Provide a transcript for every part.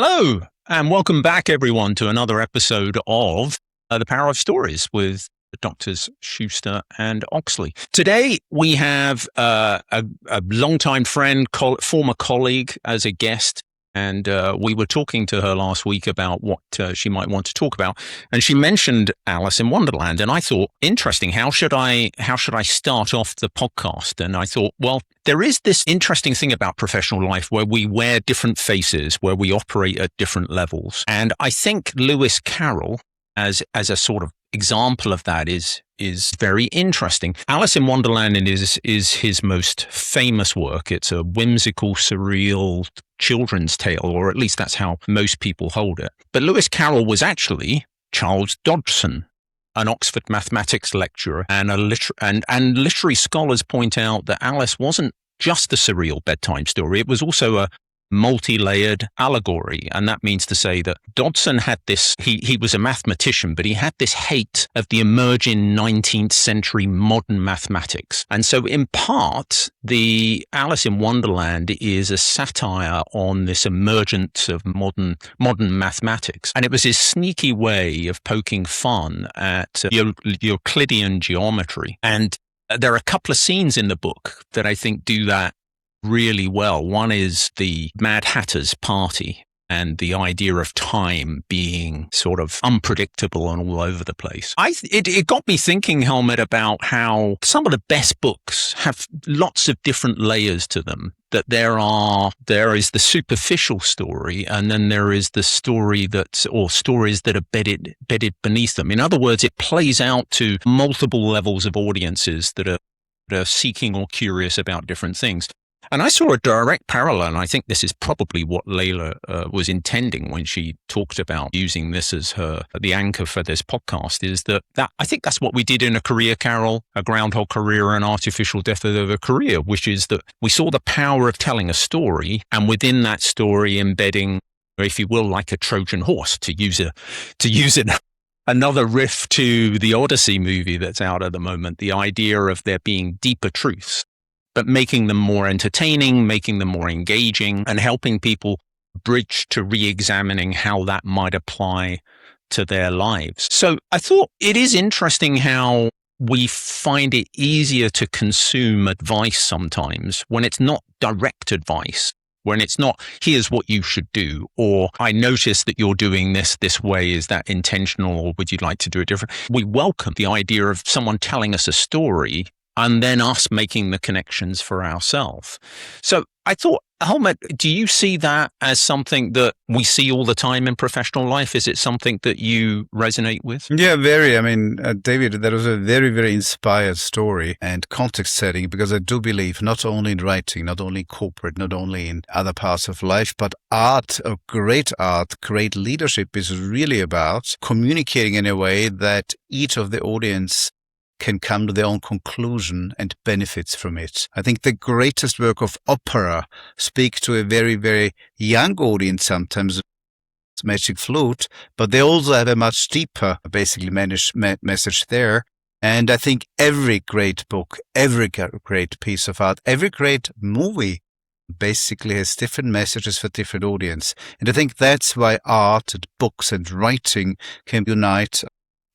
Hello, and welcome back, everyone, to another episode of The Power of Stories with Doctors Schuster and Oxley. Today, we have a longtime friend, former colleague as a guest, and we were talking to her last week about what she might want to talk about. And she mentioned Alice in Wonderland, and I thought, interesting, how should I start off the podcast? And I thought, well, there is this interesting thing about professional life where we wear different faces, where we operate at different levels. And I think Lewis Carroll, as a sort of example of that, is very interesting. Alice in Wonderland is his most famous work. It's a whimsical, surreal children's tale, or at least that's how most people hold it. But Lewis Carroll was actually Charles Dodgson, an Oxford mathematics lecturer, and and literary scholars point out that Alice wasn't just a surreal bedtime story. It was also a multi-layered allegory. And that means to say that Dodgson had this, he was a mathematician, but he had this hate of the emerging 19th century modern mathematics. And so in part, the Alice in Wonderland is a satire on this emergence of modern mathematics. And it was his sneaky way of poking fun at Euclidean geometry. And there are a couple of scenes in the book that I think do that really well. One is the Mad Hatter's party and the idea of time being sort of unpredictable and all over the place. It got me thinking, Helmut, about how some of the best books have lots of different layers to them. That there is the superficial story, and then there is the story stories that are bedded beneath them. In other words, it plays out to multiple levels of audiences that are seeking or curious about different things. And I saw a direct parallel, and I think this is probably what Leyla was intending when she talked about using this as the anchor for this podcast, is that I think that's what we did in A Career, Carroll, A Groundhog Career, and Artificial Death of a Career, which is that we saw the power of telling a story, and within that story embedding, if you will, like a Trojan horse, to use another riff to the Odyssey movie that's out at the moment, the idea of there being deeper truths, but making them more entertaining, making them more engaging, and helping people bridge to re-examining how that might apply to their lives. So I thought it is interesting how we find it easier to consume advice sometimes when it's not direct advice, when it's not, here's what you should do, or I notice that you're doing this way. Is that intentional, or would you like to do it different? We welcome the idea of someone telling us a story and then us making the connections for ourselves. So I thought, Helmut, do you see that as something that we see all the time in professional life? Is it something that you resonate with? Yeah, very. I mean, David, that was a very, very inspired story and context setting, because I do believe not only in writing, not only in corporate, not only in other parts of life, but art, great leadership is really about communicating in a way that each of the audience can come to their own conclusion and benefits from it. I think the greatest work of opera speak to a very, very young audience sometimes, Magic Flute, but they also have a much deeper, basically, message there. And I think every great book, every great piece of art, every great movie basically has different messages for different audience. And I think that's why art and books and writing can unite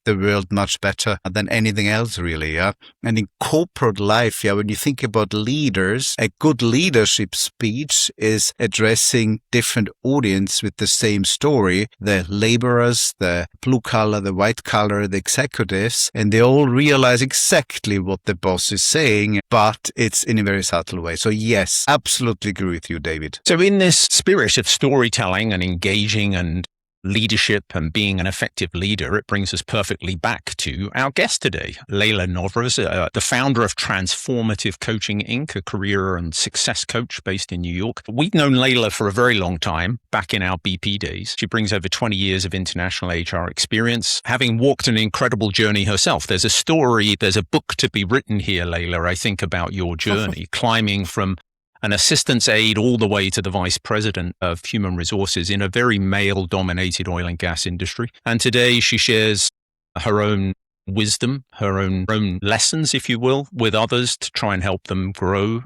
the world much better than anything else, really. Yeah. And in corporate life, when you think about leaders, a good leadership speech is addressing different audience with the same story: the laborers, the blue collar, the white collar, the executives, and they all realize exactly what the boss is saying, but it's in a very subtle way. So yes, absolutely agree with you, David. So in this spirit of storytelling and engaging and leadership and being an effective leader, it brings us perfectly back to our guest today, Leila Novras, the founder of Transformative Coaching Inc., a career and success coach based in New York. We've known Leila for a very long time, back in our BP days. She brings over 20 years of international HR experience, having walked an incredible journey herself. There's a book to be written here, Leila, I think, about your journey, climbing from an assistant's aide all the way to the vice president of human resources in a very male-dominated oil and gas industry. And today she shares her own wisdom, her own lessons, if you will, with others to try and help them grow,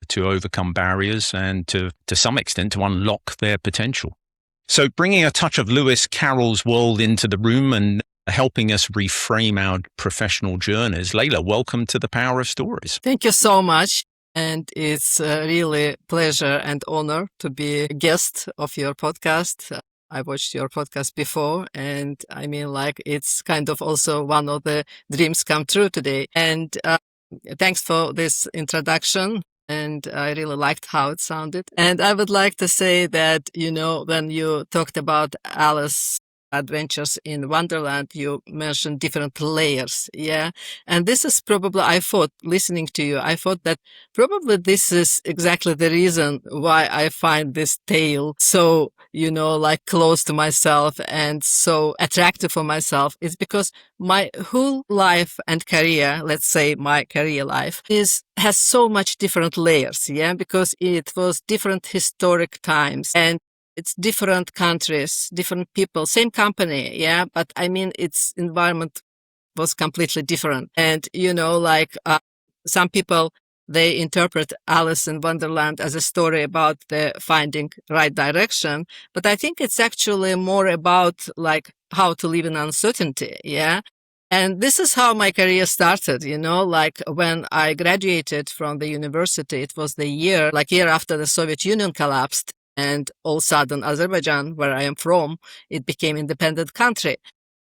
to overcome barriers, and to some extent to unlock their potential. So bringing a touch of Lewis Carroll's world into the room and helping us reframe our professional journeys. Leyla, welcome to the Power of Stories. Thank you so much. And it's really a pleasure and honor to be a guest of your podcast. I watched your podcast before, and I mean, like, it's kind of also one of the dreams come true today. And thanks for this introduction. And I really liked how it sounded. And I would like to say that, when you talked about Alice adventures in Wonderland, you mentioned different layers. Yeah. And this is probably, I thought, listening to you, I thought that probably this is exactly the reason why I find this tale so, like close to myself and so attractive for myself. It's because my whole life and career, let's say my career life, has so much different layers. Yeah. Because it was different historic times and it's different countries, different people, same company, yeah. But I mean, its environment was completely different. And, some people, they interpret Alice in Wonderland as a story about the finding right direction. But I think it's actually more about like how to live in uncertainty, yeah. And this is how my career started, like when I graduated from the university, it was the year after the Soviet Union collapsed. And all of a sudden, Azerbaijan, where I am from, it became independent country.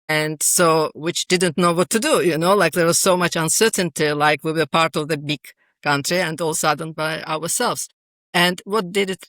And so, which didn't know what to do, there was so much uncertainty, like we were part of the big country and all of a sudden by ourselves. And what did it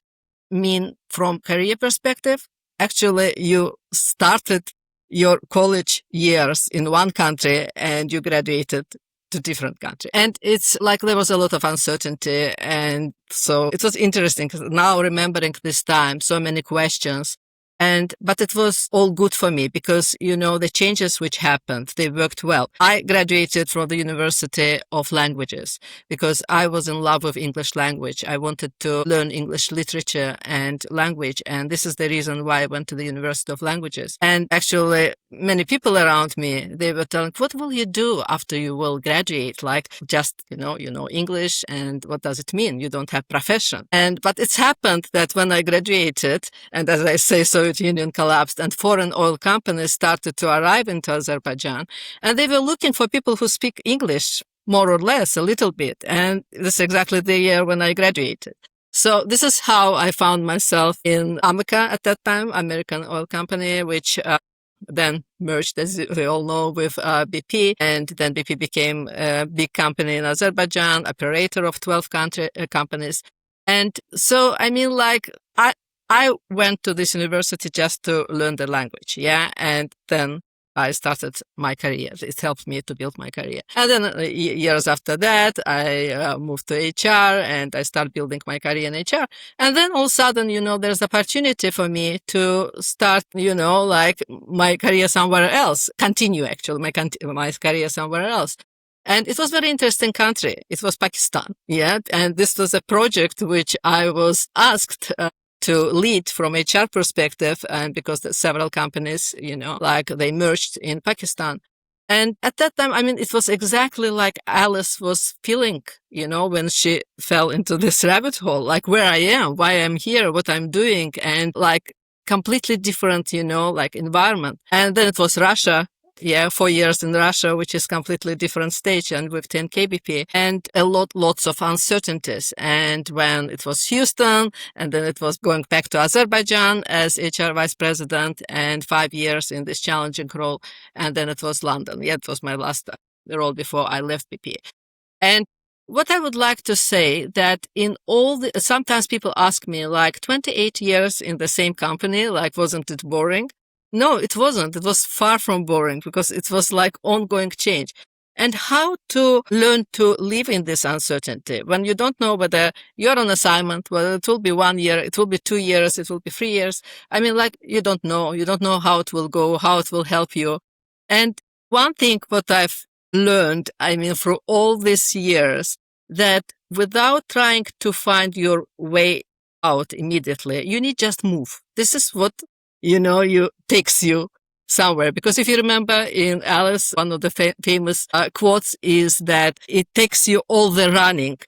mean from career perspective? Actually, you started your college years in one country and you graduated to different country. And it's like there was a lot of uncertainty. And so it was interesting now remembering this time, so many questions. But it was all good for me because, the changes which happened, they worked well. I graduated from the University of Languages because I was in love with English language. I wanted to learn English literature and language. And this is the reason why I went to the University of Languages. And actually, many people around me, they were telling, what will you do after you will graduate? Like just, English and what does it mean? You don't have profession. But it's happened that when I graduated, and as I say, Soviet Union collapsed and foreign oil companies started to arrive into Azerbaijan, and they were looking for people who speak English more or less a little bit. And this is exactly the year when I graduated. So this is how I found myself in Ameca at that time, American oil company, which then merged, as we all know, with BP. And then BP became a big company in Azerbaijan, operator of 12 companies. And so, I mean, like, I went to this university just to learn the language, yeah, and then I started my career. It helped me to build my career. And then years after that, I moved to HR and I started building my career in HR. And then all of a sudden, there's opportunity for me to start, like my career somewhere else, continue actually my career somewhere else. And it was a very interesting country. It was Pakistan, yeah, and this was a project which I was asked to lead from HR perspective, and because several companies, they merged in Pakistan. And at that time, I mean, it was exactly like Alice was feeling, when she fell into this rabbit hole, like where I am, why I'm here, what I'm doing, and like completely different, environment. And then it was Russia. Yeah, 4 years in Russia, which is completely different stage and with 10 kbp and lots of uncertainties. And when it was Houston and then it was going back to Azerbaijan as HR vice president and 5 years in this challenging role. And then it was London. Yeah, it was my last role before I left BP. And what I would like to say that sometimes people ask me like 28 years in the same company, like wasn't it boring? No, it wasn't. It was far from boring because it was like ongoing change. And how to learn to live in this uncertainty when you don't know whether you're on assignment, whether it will be 1 year, it will be 2 years, it will be 3 years. I mean, like you don't know how it will go, how it will help you. And one thing what I've learned, I mean, through all these years, that without trying to find your way out immediately, you need just move. This is what takes you somewhere. Because if you remember in Alice, one of the famous quotes is that it takes you all the running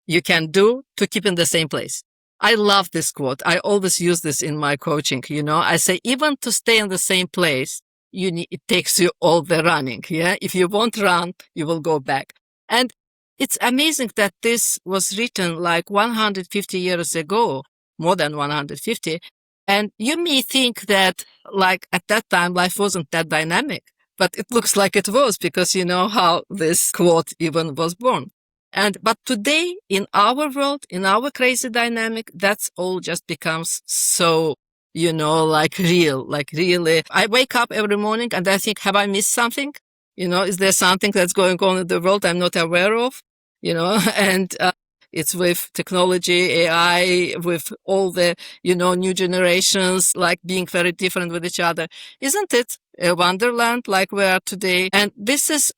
you can do to keep in the same place. I love this quote. I always use this in my coaching. I say, even to stay in the same place, it takes you all the running. Yeah. If you won't run, you will go back. And it's amazing that this was written like 150 years ago, more than 150. And you may think that like at that time, life wasn't that dynamic, but it looks like it was, because you know how this quote even was born. But today in our world, in our crazy dynamic, that's all just becomes so, like real, like really. I wake up every morning and I think, have I missed something? Is there something that's going on in the world I'm not aware of? And it's with technology, AI, with all the, new generations, like being very different with each other. Isn't it a wonderland like we are today? And this is,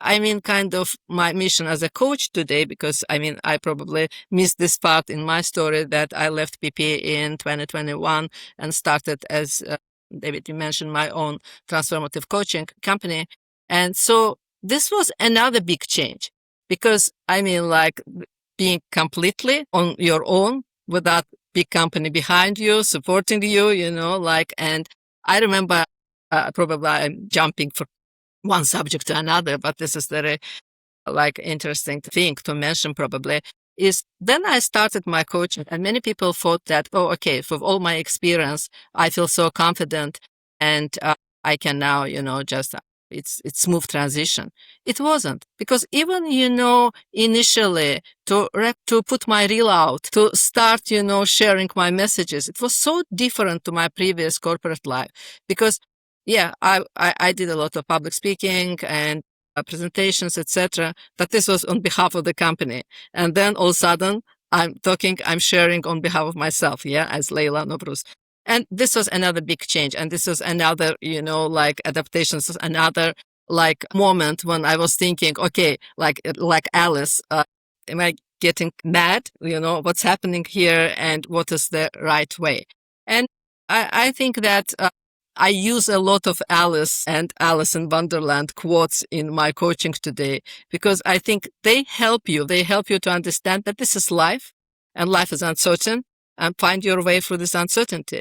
kind of my mission as a coach today, because, I probably missed this part in my story that I left PP in 2021 and started, as David, you mentioned, my own transformative coaching company. And so this was another big change, because, being completely on your own without big company behind you, supporting you, and I remember, probably I'm jumping from one subject to another, but this is very interesting thing to mention probably, is then I started my coaching, and many people thought that, oh, okay, with all my experience, I feel so confident and I can now, just it's smooth transition. It wasn't, because even, initially to put my reel out, to start, sharing my messages, it was so different to my previous corporate life, because I did a lot of public speaking and presentations, etc. But this was on behalf of the company. And then all of a sudden I'm sharing on behalf of myself, as Leila Novras. And this was another big change. And this was another, adaptations, another moment when I was thinking, okay, like Alice, am I getting mad? What's happening here and what is the right way? And I think that I use a lot of Alice and Alice in Wonderland quotes in my coaching today, because I think they help you. They help you to understand that this is life, and life is uncertain, and find your way through this uncertainty.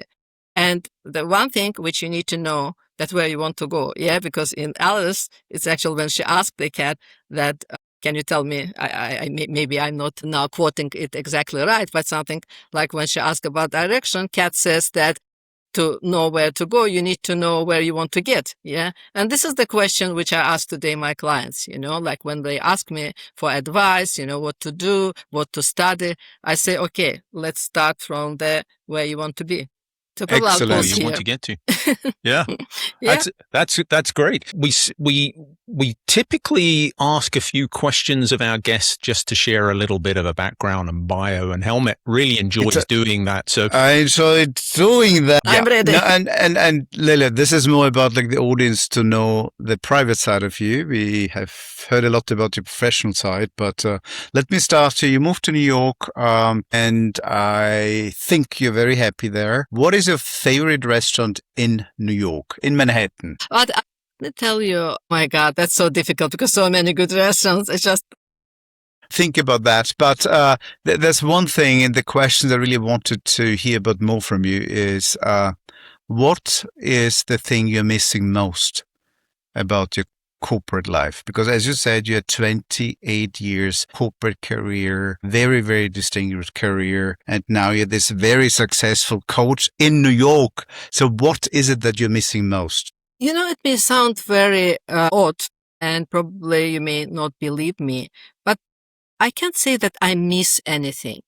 And the one thing which you need to know, that where you want to go. Because in Alice, it's actually when she asked the cat that, can you tell me, maybe I'm not now quoting it exactly right, but something like when she asked about direction, cat says that to know where to go, you need to know where you want to get. And this is the question which I ask today my clients, like when they ask me for advice, what to do, what to study, I say, okay, let's start from there where you want to be. So Excellent. Where you want to get to. Yeah. That's great. We typically ask a few questions of our guests just to share a little bit of a background and bio, and Helmut really enjoys doing that. So I enjoyed doing that. I'm ready. No, and Leyla, this is more about the audience to know the private side of you. We have heard a lot about your professional side, but let me start here. You moved to New York, and I think you're very happy there. What is your favorite restaurant in New York, in Manhattan? But let me tell you, my God, that's so difficult, because so many good restaurants. It's just think about that. But there's one thing in the questions I really wanted to hear about more from you is what is the thing you're missing most about your corporate life? Because as you said, you had 28 years corporate career, very, very distinguished career. And now you're this very successful coach in New York. So what is it that you're missing most? it may sound very odd, and probably you may not believe me, but I can't say that I miss anything.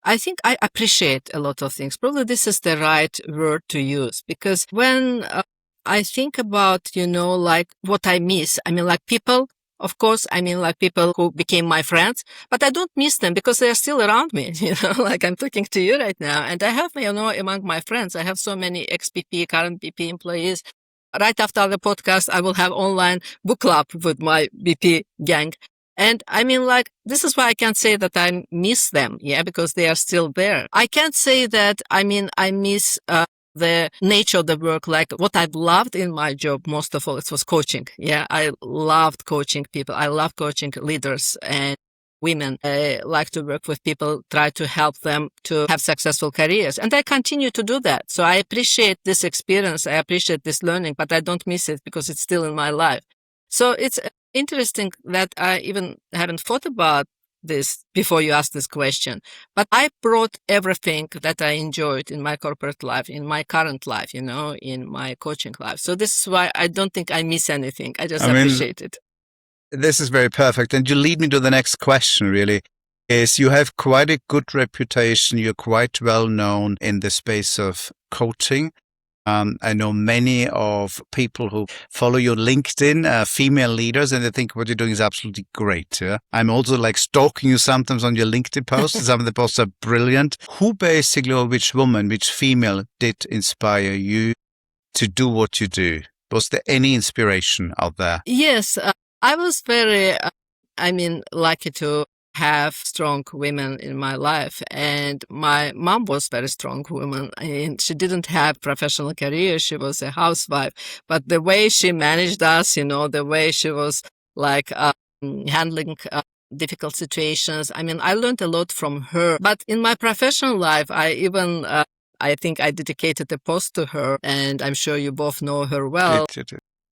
I think I appreciate a lot of things. Probably this is the right word to use, because when I think about, what I miss, people, of course, people who became my friends, but I don't miss them because they are still around me, like I'm talking to you right now. And I have, among my friends, I have so many ex-BP, current BP employees. Right after the podcast, I will have online book club with my BP gang. And this is why I can't say that I miss them, because they are still there. I can't say that, I miss the nature of the work, like what I've loved in my job most of all, it was coaching. I loved coaching people. I love coaching leaders. And women. I like to work with people, try to help them to have successful careers. And I continue to do that. So I appreciate this experience. I appreciate this learning, but I don't miss it because it's still in my life. So it's interesting that I even haven't thought about this before you asked this question, but I brought everything that I enjoyed in my corporate life, in my current life, in my coaching life. So this is why I don't think I miss anything. I just appreciate it. This is very perfect. And you lead me to the next question, really, is you have quite a good reputation. You're quite well known in the space of coaching. I know many of people who follow your LinkedIn, female leaders, and they think what you're doing is absolutely great. Yeah? I'm also like stalking you sometimes on your LinkedIn posts. Some of the posts are brilliant. Who basically, or which woman, which female did inspire you to do what you do? Was there any inspiration out there? Yes, I was very, lucky to have strong women in my life. And my mom was very strong woman. And she didn't have professional career. She was a housewife. But the way she managed us, the way she was like handling difficult situations. I learned a lot from her. But in my professional life, I think I dedicated a post to her, and I'm sure you both know her well.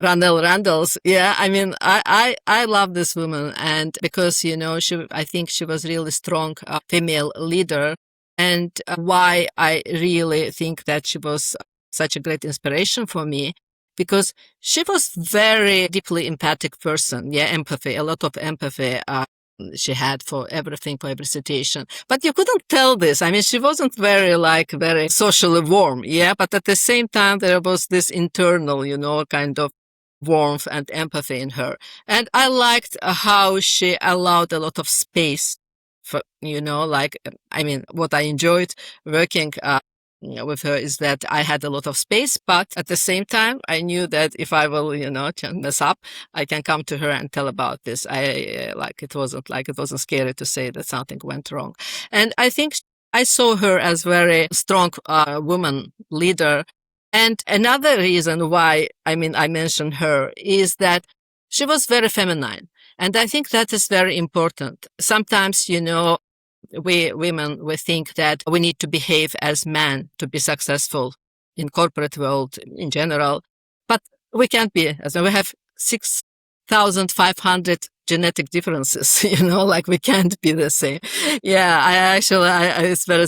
Randall Randalls. Yeah. I love this woman. And because, I think she was really strong female leader. And why I really think that she was such a great inspiration for me, because she was very deeply empathic person. Yeah. Empathy, a lot of empathy. She had for everything, for every situation. But you couldn't tell this. She wasn't very socially warm. Yeah. But at the same time, there was this internal, kind of warmth and empathy in her. And I liked how she allowed a lot of space for, what I enjoyed working with her is that I had a lot of space, but at the same time, I knew that if I will, mess up, I can come to her and tell about this. It wasn't scary to say that something went wrong. And I think I saw her as very strong woman leader. And another reason why, I mentioned her is that she was very feminine. And I think that is very important. Sometimes, we women, we think that we need to behave as men to be successful in corporate world in general. But we can't be. We have 6,500 genetic differences, we can't be the same. Yeah, it's very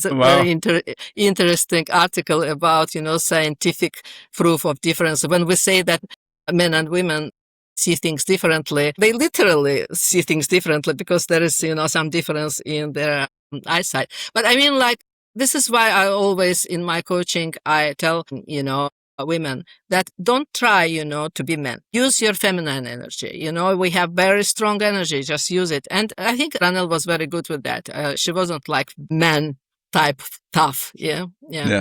interesting article about, scientific proof of difference. When we say that men and women see things differently, they literally see things differently because there is, some difference in their eyesight. But this is why I always, in my coaching, I tell, women that don't try, to be men. Use your feminine energy. We have very strong energy. Just use it. And I think Ranel was very good with that. She wasn't like man type tough. Yeah.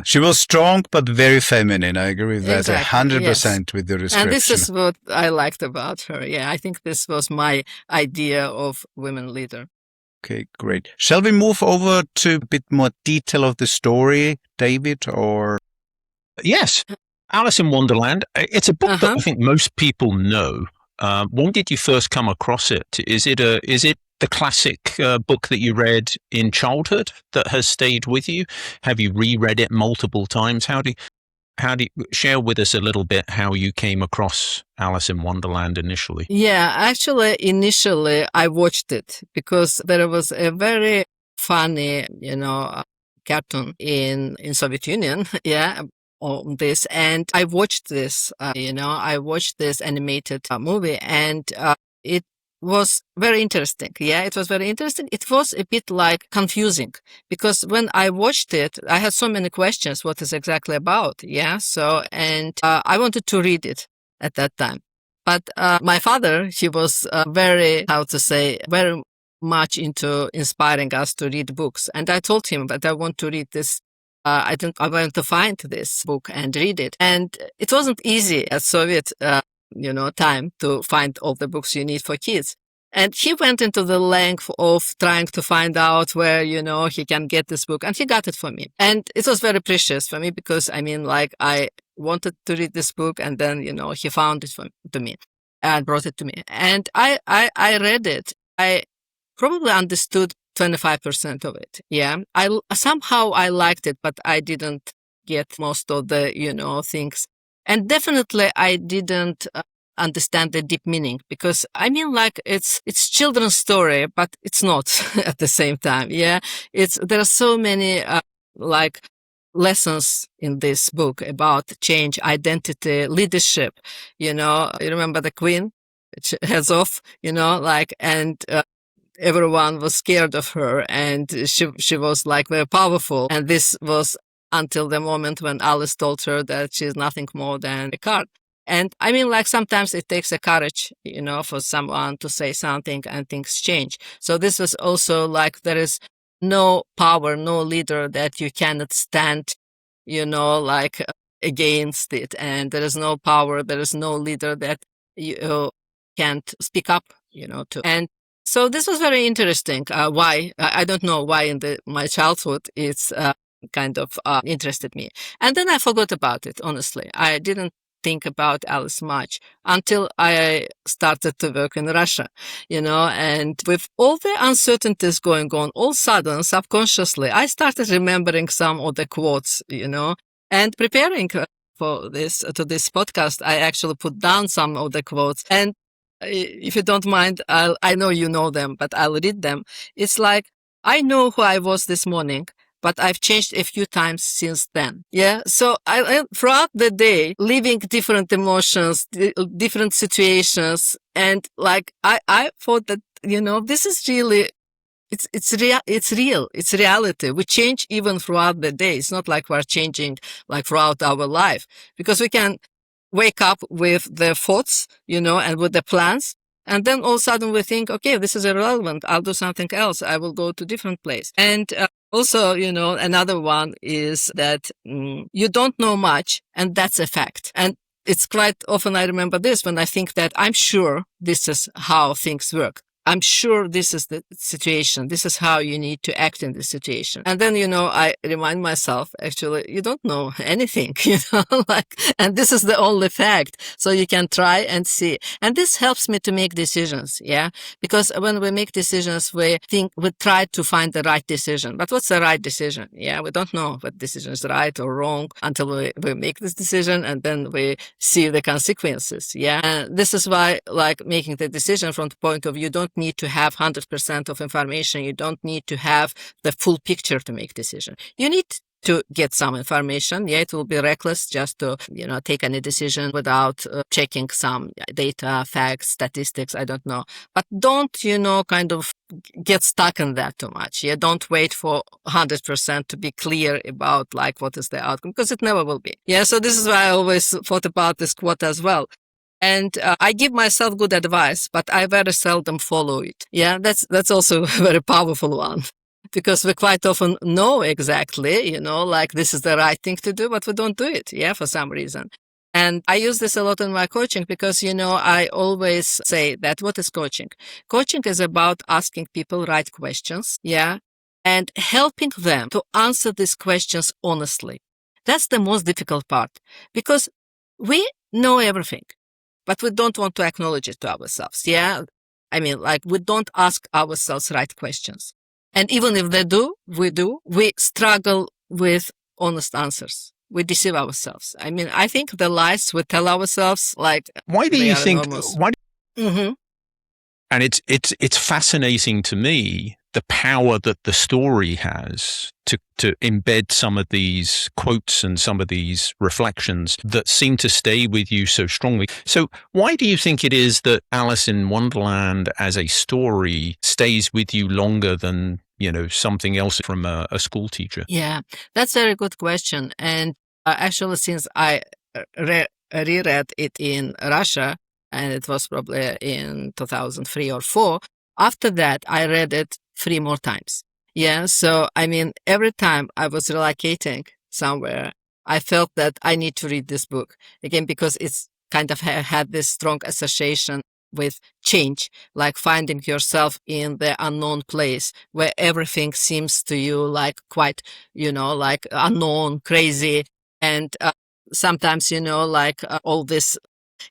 She was strong, but very feminine. I agree with that. Exactly, 100% yes. with the description. And this is what I liked about her. Yeah. I think this was my idea of women leader. Okay, great. Shall we move over to a bit more detail of the story, David, or? Yes. Alice in Wonderland. It's a book that I think most people know. When did you first come across it? Is it the classic book that you read in childhood that has stayed with you? Have you reread it multiple times? How do you share with us a little bit how you came across Alice in Wonderland initially? Yeah, actually, initially I watched it because there was a very funny, cartoon in Soviet Union. Yeah. On this, and I watched this, animated movie, and it was very interesting. Yeah, it was very interesting. It was a bit confusing because when I watched it, I had so many questions what is exactly about. Yeah, so, and I wanted to read it at that time. But my father, he was very much into inspiring us to read books. And I told him that I want to read this. I went to find this book and read it. And it wasn't easy at Soviet, time to find all the books you need for kids. And he went into the length of trying to find out where, he can get this book. And he got it for me. And it was very precious for me because, I wanted to read this book and then, he found it to me and brought it to me. And I read it. I probably understood 25% of it. Yeah. Somehow I liked it, but I didn't get most of the, things. And definitely I didn't understand the deep meaning, because I mean, like, it's children's story, but it's not at the same time. Yeah. There are so many, like, lessons in this book about change, identity, leadership. You remember the queen, heads off, and everyone was scared of her, and she was like very powerful. And this was until the moment when Alice told her that she's nothing more than a card. And I mean, like, sometimes it takes a courage, for someone to say something and things change. So this was also like, there is no power, no leader that you cannot stand, like, against it. And there is no power, there is no leader that you can't speak up, to. And so this was very interesting. Why? I don't know why in my childhood it's kind of interested me. And then I forgot about it, honestly. I didn't think about Alice much until I started to work in Russia, and with all the uncertainties going on, all sudden, subconsciously, I started remembering some of the quotes, and preparing for this podcast, I actually put down some of the quotes. And if you don't mind, I know you know them, but I'll read them. It's like, I know who I was this morning, but I've changed a few times since then. Yeah. So I throughout the day, living different emotions, different situations. And like, I thought that, this is really, it's real. It's reality. We change even throughout the day. It's not like we're changing like throughout our life, because we can wake up with the thoughts, and with the plans. And then all of a sudden we think, okay, this is irrelevant. I'll do something else. I will go to different place. And also, another one is that you don't know much, and that's a fact. And it's quite often I remember this when I think that I'm sure this is how things work. I'm sure this is the situation. This is how you need to act in this situation. And then, I remind myself, actually, you don't know anything, and this is the only fact. So you can try and see. And this helps me to make decisions. Yeah. Because when we make decisions, we try to find the right decision. But what's the right decision? Yeah. We don't know what decision is right or wrong until we make this decision, and then we see the consequences. Yeah. And this is why, like, making the decision from the point of view, you don't need to have 100% of information. You don't need to have the full picture to make decision. You need to get some information. Yeah, it will be reckless just to, take any decision without checking some data, facts, statistics. I don't know. But don't, kind of get stuck in that too much. Yeah, don't wait for 100% to be clear about like what is the outcome, because it never will be. Yeah, so this is why I always thought about this quote as well. And I give myself good advice, but I very seldom follow it. Yeah, that's also a very powerful one, because we quite often know exactly, like this is the right thing to do, but we don't do it. Yeah, for some reason. And I use this a lot in my coaching because, I always say that what is coaching? Coaching is about asking people right questions. Yeah. And helping them to answer these questions honestly. That's the most difficult part, because we know everything, but we don't want to acknowledge it to ourselves. Yeah. I mean, like, we don't ask ourselves right questions. And even if we struggle with honest answers. We deceive ourselves. I mean, I think the lies we tell ourselves, like, why do you think, enormous. And it's fascinating to me, the power that the story has to embed some of these quotes and some of these reflections that seem to stay with you so strongly. So why do you think it is that Alice in Wonderland as a story stays with you longer than, something else from a school teacher? Yeah, that's a very good question. And actually, since I reread it in Russia, and it was probably in 2003 or 4, after that, I read it 3 more times. Yeah, so I mean, every time I was relocating somewhere, I felt that I need to read this book again, because it's kind of had this strong association with change, like finding yourself in the unknown place where everything seems to you like quite, like unknown, crazy. And sometimes, like all this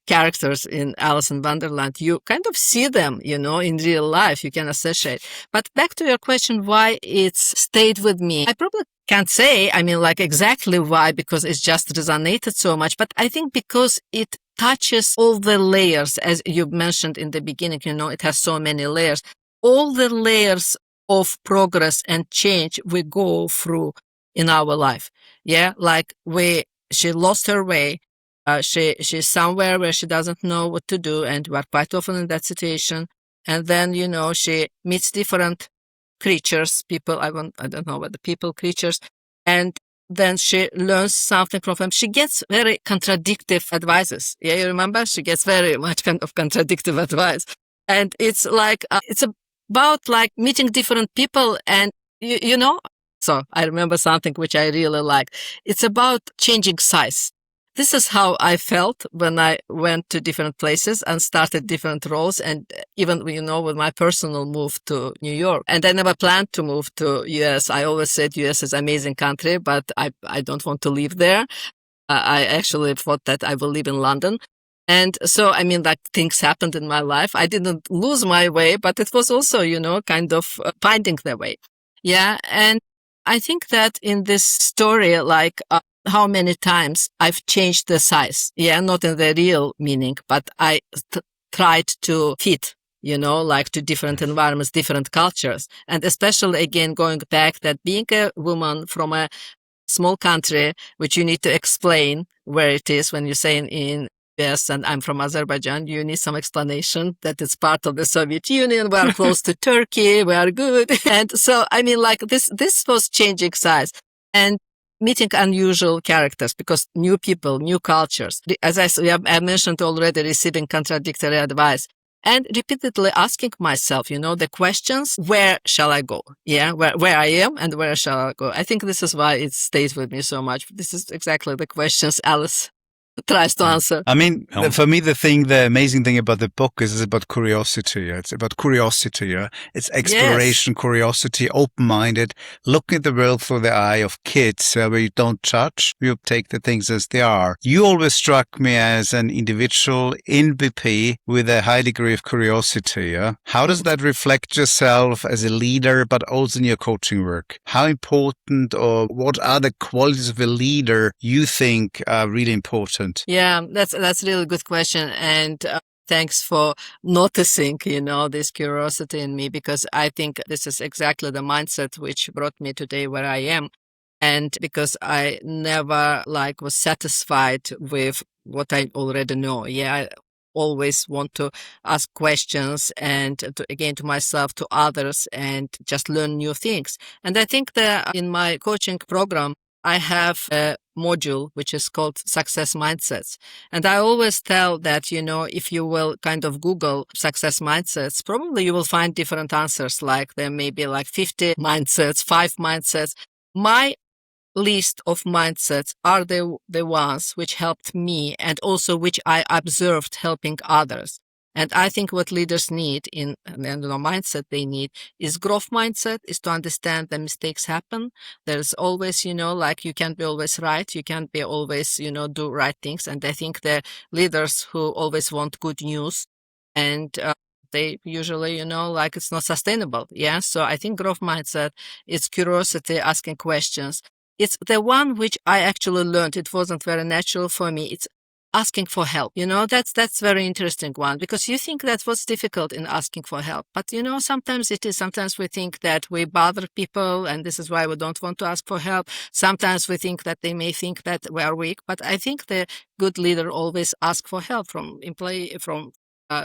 characters in Alice in Wonderland, you kind of see them, in real life. You can associate. But back to your question, why it's stayed with me. I probably can't say, exactly why, because it's just resonated so much. But I think because it touches all the layers, as you mentioned in the beginning, it has so many layers. All the layers of progress and change we go through in our life. Yeah, like she lost her way. She's somewhere where she doesn't know what to do, and we're quite often in that situation. And then, she meets different creatures, people, I don't know what the people, creatures, and then she learns something from them. She gets very contradictive advices. Yeah, you remember? She gets very much kind of contradictive advice. And it's like, it's about like meeting different people and, so I remember something which I really like. It's about changing size. This is how I felt when I went to different places and started different roles. And even, with my personal move to New York. And I never planned to move to US. I always said US is an amazing country, but I don't want to live there. I actually thought that I will live in London. And so, things happened in my life. I didn't lose my way, but it was also, kind of finding the way. Yeah. And I think that in this story, how many times I've changed the size. Yeah, not in the real meaning, but I tried to fit, to different environments, different cultures. And especially, again, going back that being a woman from a small country, which you need to explain where it is when you say in US and I'm from Azerbaijan, you need some explanation that it's part of the Soviet Union. We are close to Turkey. We are good. And so, this was changing size. And meeting unusual characters because new people, new cultures. As I mentioned already, receiving contradictory advice and repeatedly asking myself, the questions, where shall I go? Yeah, where I am and where shall I go? I think this is why it stays with me so much. This is exactly the questions Alice tries to answer. For me, the amazing thing about the book is it's about curiosity. It's about curiosity. It's exploration, yes. Curiosity, open-minded, looking at the world through the eye of kids, where you don't judge, you take the things as they are. You always struck me as an individual in BP with a high degree of curiosity. How does that reflect yourself as a leader, but also in your coaching work? How important, or what are the qualities of a leader you think are really important? Yeah, that's a really good question. And thanks for noticing, this curiosity in me, because I think this is exactly the mindset which brought me today where I am. And because I never was satisfied with what I already know. Yeah, I always want to ask questions and to myself, to others, and just learn new things. And I think that in my coaching program, I have a module which is called Success Mindsets. And I always tell that, if you will kind of Google success mindsets, probably you will find different answers. Like there may be 50 mindsets, 5 mindsets. My list of mindsets are the ones which helped me and also which I observed helping others. And I think what leaders need mindset they need is growth mindset, is to understand that mistakes happen. There's always, you can't be always right. You can't be always, do right things. And I think the leaders who always want good news and they usually, it's not sustainable. Yeah. So I think growth mindset is curiosity, asking questions. It's the one which I actually learned. It wasn't very natural for me. It's asking for help. That's very interesting one, because you think that what's difficult in asking for help. But, sometimes it is. Sometimes we think that we bother people and this is why we don't want to ask for help. Sometimes we think that they may think that we are weak. But I think the good leader always asks for help from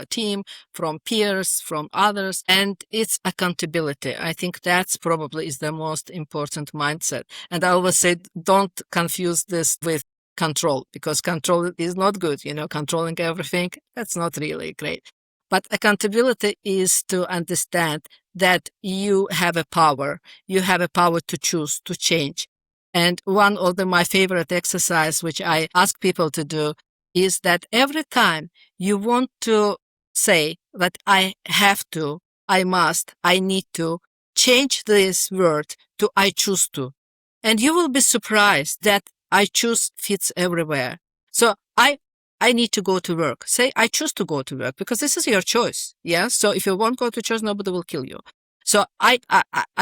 team, from peers, from others. And it's accountability. I think that's probably is the most important mindset. And I always say, don't confuse this with control, because control is not good, controlling everything. That's not really great. But accountability is to understand that you have a power. You have a power to choose, to change. And one of my favorite exercise, which I ask people to do, is that every time you want to say that I have to, I must, I need to, change this word to I choose to. And you will be surprised that I choose fits everywhere. So I I need to go to work. Say, I choose to go to work because this is your choice. Yeah. So if you won't go to church, nobody will kill you. So I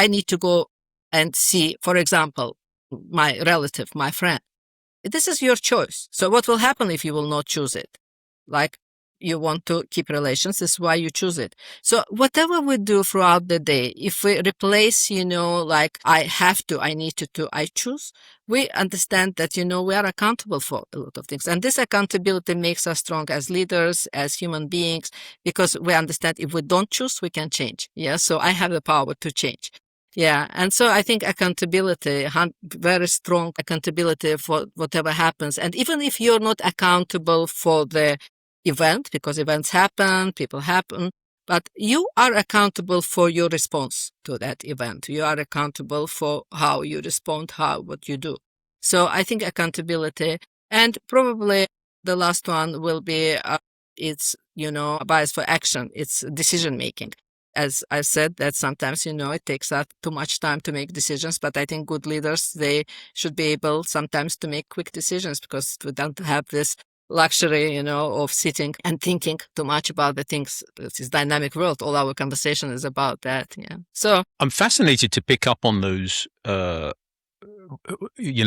need to go and see, for example, my relative, my friend. This is your choice. So what will happen if you will not choose it? Like, you want to keep relations, this is why you choose it. So whatever we do throughout the day, if we replace, like I have to, I need to, I choose, we understand that, we are accountable for a lot of things. And this accountability makes us strong as leaders, as human beings, because we understand if we don't choose, we can change. Yeah. So I have the power to change. Yeah. And so I think accountability, very strong accountability for whatever happens. And even if you're not accountable for the event, because events happen, people happen, but you are accountable for your response to that event. You are accountable for how you respond, what you do. So I think accountability, and probably the last one will be, it's, a bias for action. It's decision making. As I said, that sometimes, it takes us too much time to make decisions, but I think good leaders, they should be able sometimes to make quick decisions because we don't have this luxury, of sitting and thinking too much about the things. This dynamic world. All our conversation is about that. Yeah. So I'm fascinated to pick up on those,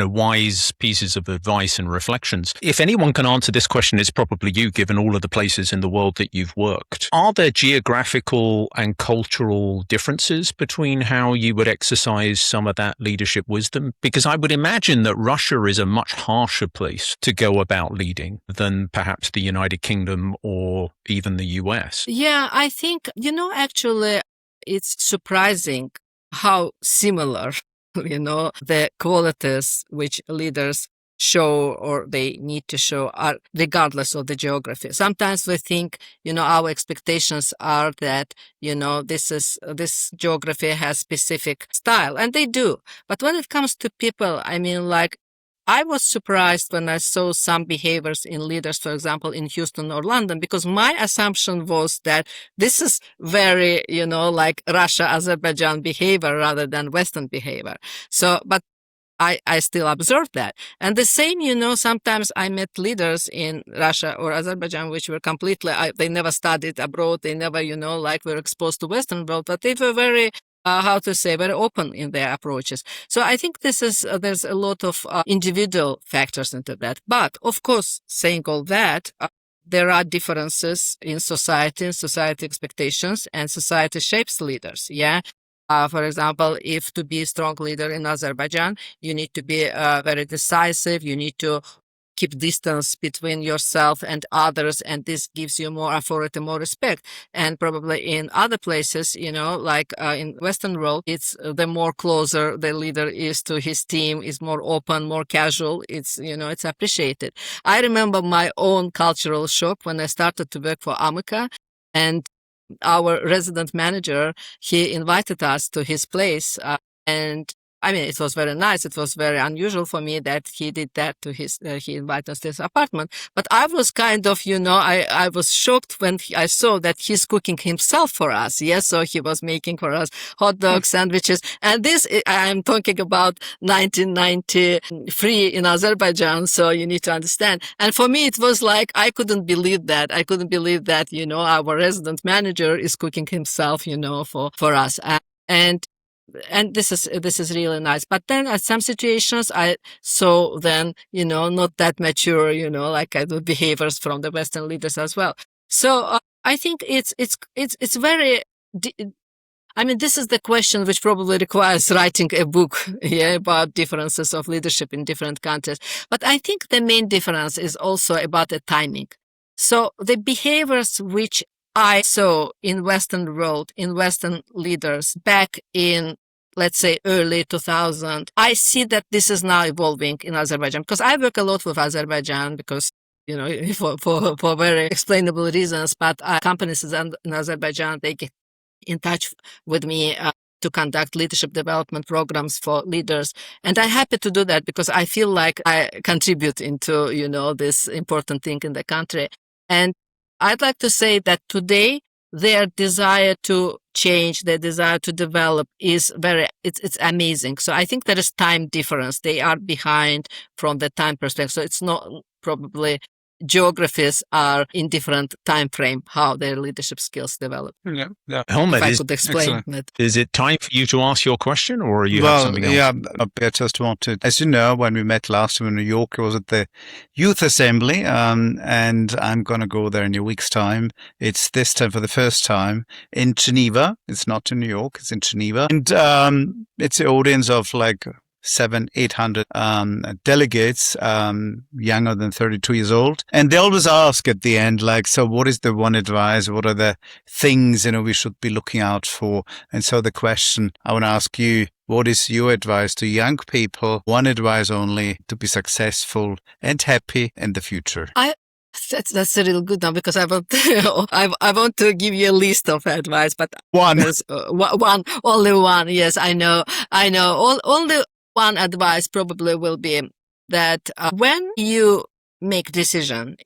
wise pieces of advice and reflections. If anyone can answer this question, it's probably you, given all of the places in the world that you've worked. Are there geographical and cultural differences between how you would exercise some of that leadership wisdom? Because I would imagine that Russia is a much harsher place to go about leading than perhaps the United Kingdom or even the US. Yeah, I think, actually, it's surprising how similar the qualities which leaders show or they need to show are regardless of the geography. Sometimes we think, our expectations are that, this geography has specific style, and they do. But when it comes to people, I was surprised when I saw some behaviors in leaders, for example, in Houston or London, because my assumption was that this is very, like Russia, Azerbaijan behavior rather than Western behavior. So, but I still observed that. And the same, sometimes I met leaders in Russia or Azerbaijan, which were completely, they never studied abroad. They never, were exposed to Western world, but they were very, very open in their approaches. So I think there's a lot of individual factors into that. But of course, saying all that, there are differences in society expectations, and society shapes leaders. Yeah. For example, if to be a strong leader in Azerbaijan, you need to be very decisive. You need to keep distance between yourself and others, and this gives you more authority, more respect. And probably in other places, like in Western world, it's the more closer the leader is to his team, is more open, more casual. It's, it's appreciated. I remember my own cultural shock when I started to work for Amica, and our resident manager, he invited us to his place, and it was very nice. It was very unusual for me that he did that to he invited us to his apartment. But I was kind of, I was shocked when I saw that he's cooking himself for us. Yes. So he was making for us hot dog sandwiches. And this, I'm talking about 1993 in Azerbaijan. So you need to understand. And for me, it was like, I couldn't believe that. Our resident manager is cooking himself, for us. And this is really nice. But then at some situations I saw then, not that mature, like kind of behaviors from the Western leaders as well. So I think it's very, this is the question which probably requires writing a book about differences of leadership in different countries. But I think the main difference is also about the timing. So the behaviors which I saw in Western world, in Western leaders back in, let's say, early 2000, I see that this is now evolving in Azerbaijan, because I work a lot with Azerbaijan because, for very explainable reasons, but companies in Azerbaijan, they get in touch with me to conduct leadership development programs for leaders. And I'm happy to do that because I feel like I contribute into, this important thing in the country. And I'd like to say that today their desire to change, their desire to develop is it's amazing. So I think there is time difference. They are behind from the time perspective. So it's not probably geographies are in different time frame, how their leadership skills develop. Yeah, yeah. Helmut, If I could explain that. is it time for you to ask your question, or you have something else? Yeah, I just wanted, as you know, when we met last time in New York, I was at the Youth Assembly, and I'm going to go there in a week's time. It's this time for the first time in Geneva. It's not in New York, it's in Geneva. And it's an audience of like 700-800 delegates, younger than 32 years old. And they always ask at the end, like, so what is the one advice? What are the things, we should be looking out for? And so the question I want to ask you, what is your advice to young people? One advice only to be successful and happy in the future. That's a real good one, because I want I want to give you a list of advice, but One. Only one. Yes, I know. Only one advice probably will be that when you make decision,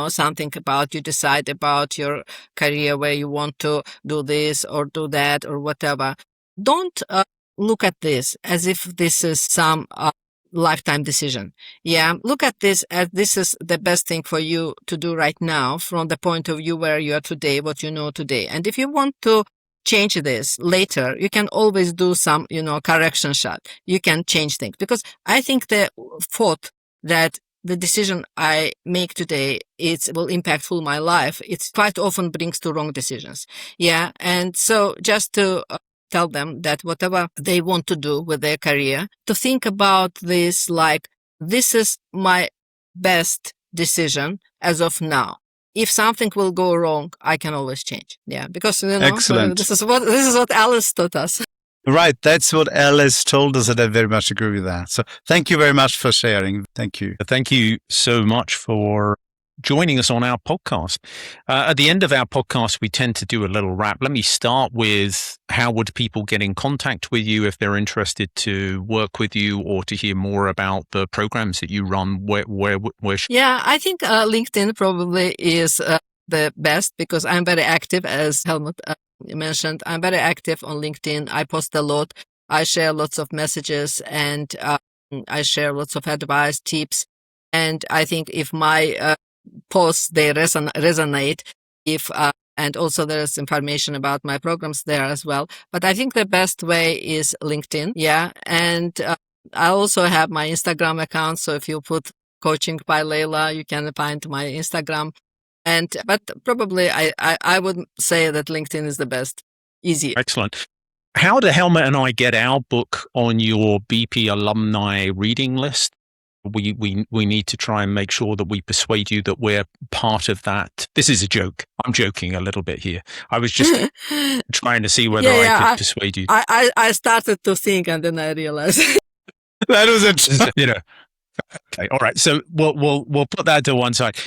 something about, you decide about your career, where you want to do this or do that or whatever, don't look at this as if this is some lifetime decision. Yeah, look at this as this is the best thing for you to do right now from the point of view where you are today, what you know today. And if you want to change this later, you can always do some, correction shot. You can change things, because I think the thought that the decision I make today, it will impact full my life, it quite often brings to wrong decisions. Yeah. And so just to tell them that whatever they want to do with their career, to think about this like, this is my best decision as of now. If something will go wrong, I can always change. Yeah, because Excellent. This is what Alice taught us. Right, that's what Alice told us, and I very much agree with that. So thank you very much for sharing. Thank you. Thank you so much for joining us on our podcast. At the end of our podcast, we tend to do a little wrap. Let me start with, how would people get in contact with you if they're interested to work with you or to hear more about the programs that you run? Where Yeah, I think LinkedIn probably is the best, because I'm very active, as Helmut mentioned. I'm very active on LinkedIn. I post a lot. I share lots of messages, and I share lots of advice, tips. And I think if my posts, they resonate, and also there's information about my programs there as well. But I think the best way is LinkedIn. Yeah. And I also have my Instagram account. So if you put Coaching by Leyla, you can find my Instagram. But probably I would say that LinkedIn is the best. Easy. Excellent. How do Helmut and I get our book on your BP alumni reading list? We need to try and make sure that we persuade you that we're part of that. This is a joke. I'm joking a little bit here. I was just trying to see whether I could persuade you. I started to think, and then I realized that was it. Okay, all right. So we'll put that to one side.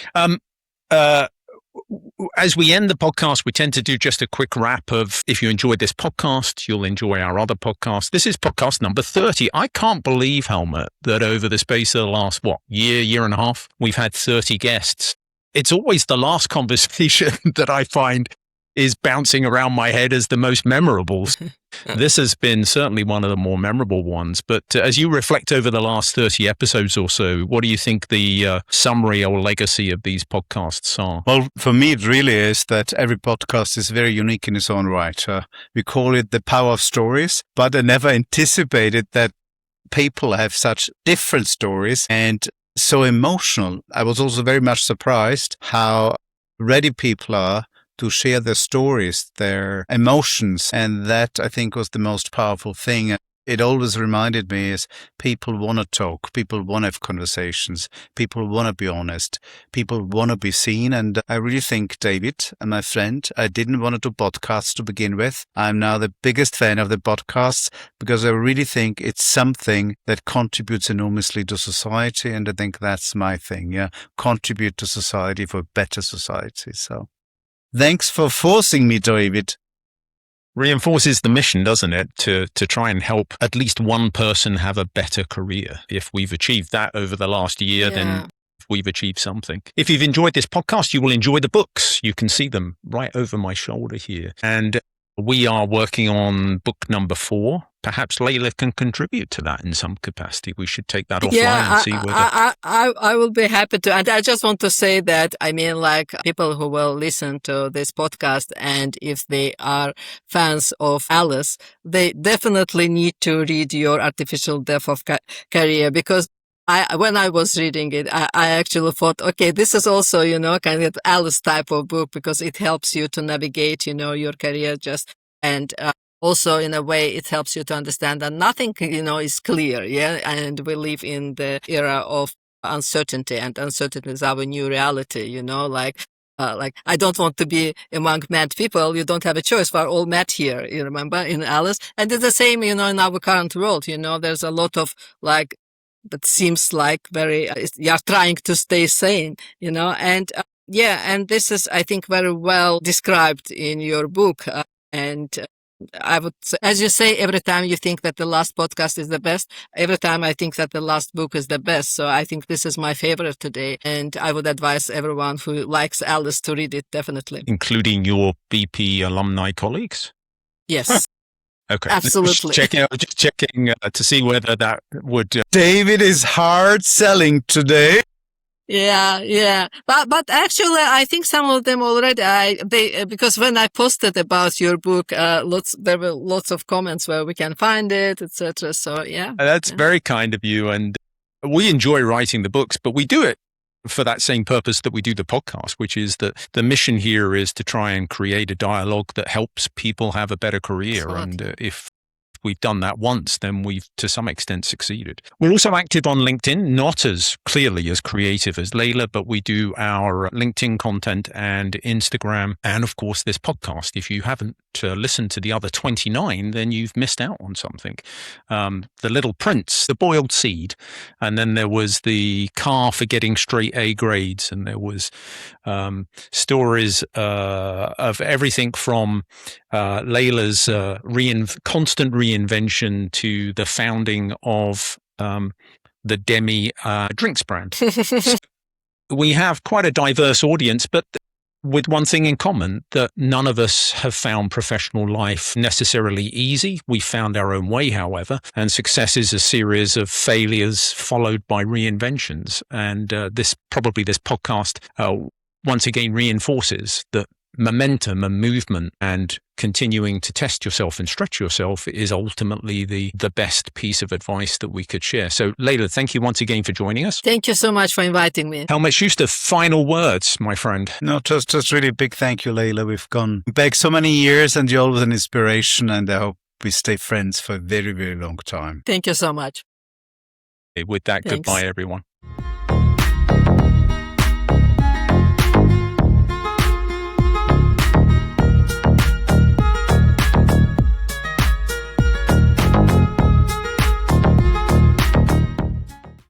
As we end the podcast, we tend to do just a quick wrap of, if you enjoyed this podcast, you'll enjoy our other podcast. This is podcast number 30. I can't believe, Helmut, that over the space of the last, year and a half, we've had 30 guests. It's always the last conversation that I find is bouncing around my head as the most memorable. This has been certainly one of the more memorable ones. But as you reflect over the last 30 episodes or so, what do you think the summary or legacy of these podcasts are? Well, for me, it really is that every podcast is very unique in its own right. We call it the power of stories, but I never anticipated that people have such different stories and so emotional. I was also very much surprised how ready people are to share their stories, their emotions. And that, I think, was the most powerful thing. It always reminded me is people want to talk, people want to have conversations, people want to be honest, people want to be seen. And I really think, David, and my friend, I didn't want to do podcasts to begin with. I'm now the biggest fan of the podcasts because I really think it's something that contributes enormously to society. And I think that's my thing, contribute to society for a better society. So thanks for forcing me, David. Reinforces the mission, doesn't it, to try and help at least one person have a better career. If we've achieved that over the last year, then we've achieved something. If you've enjoyed this podcast, you will enjoy the books. You can see them right over my shoulder here. And We are working on book number 4. Perhaps Leyla can contribute to that in some capacity. We should take that offline and see whether... I will be happy to. And I just want to say that, I mean, like people who will listen to this podcast, and if they are fans of Alice, they definitely need to read your Artificial Death of Career, because when I was reading it, I actually thought, okay, this is also, you know, kind of Alice type of book, because it helps you to navigate, you know, your career and also, in a way, it helps you to understand that nothing, you know, is clear. Yeah. And we live in the era of uncertainty, and uncertainty is our new reality, you know, like I don't want to be among mad people. You don't have a choice. We're all mad here. You remember in Alice? And it's the same, you know, in our current world, you know, there's a lot of like, that seems like very, you're trying to stay sane, you know, and and this is, I think, very well described in your book. And I would say, as you say, every time you think that the last podcast is the best, every time I think that the last book is the best. So I think this is my favorite today. And I would advise everyone who likes Alice to read it, definitely. Including your BP alumni colleagues? Yes. Okay. Absolutely. Just checking to see whether that would... David is hard selling today. Yeah. But actually, I think some of them already, because when I posted about your book, there were lots of comments where we can find it, etc. So yeah. That's very kind of you. And we enjoy writing the books, but we do it for that same purpose that we do the podcast, which is that the mission here is to try and create a dialogue that helps people have a better career. Excellent. And if we've done that once, then we've to some extent succeeded. We're also active on LinkedIn, not as clearly as creative as Leyla, but we do our LinkedIn content and Instagram, and of course this podcast. If you haven't listened to the other 29, then you've missed out on something. The Little Prince, The Boiled Seed, and then there was the car for getting straight A grades, and there was stories of everything from Leila's constant reinvention to the founding of the Demi drinks brand. So we have quite a diverse audience, but with one thing in common, that none of us have found professional life necessarily easy. We found our own way, however, and success is a series of failures followed by reinventions. And this podcast once again reinforces that momentum and movement and continuing to test yourself and stretch yourself is ultimately the best piece of advice that we could share. So Leyla, thank you once again for joining us. Thank you so much for inviting me. Helmut Schuster, final words, my friend. No, just really big thank you, Leyla. We've gone back so many years and you're always an inspiration, and I hope we stay friends for a very, very long time. Thank you so much. With that, Thanks. Goodbye, everyone.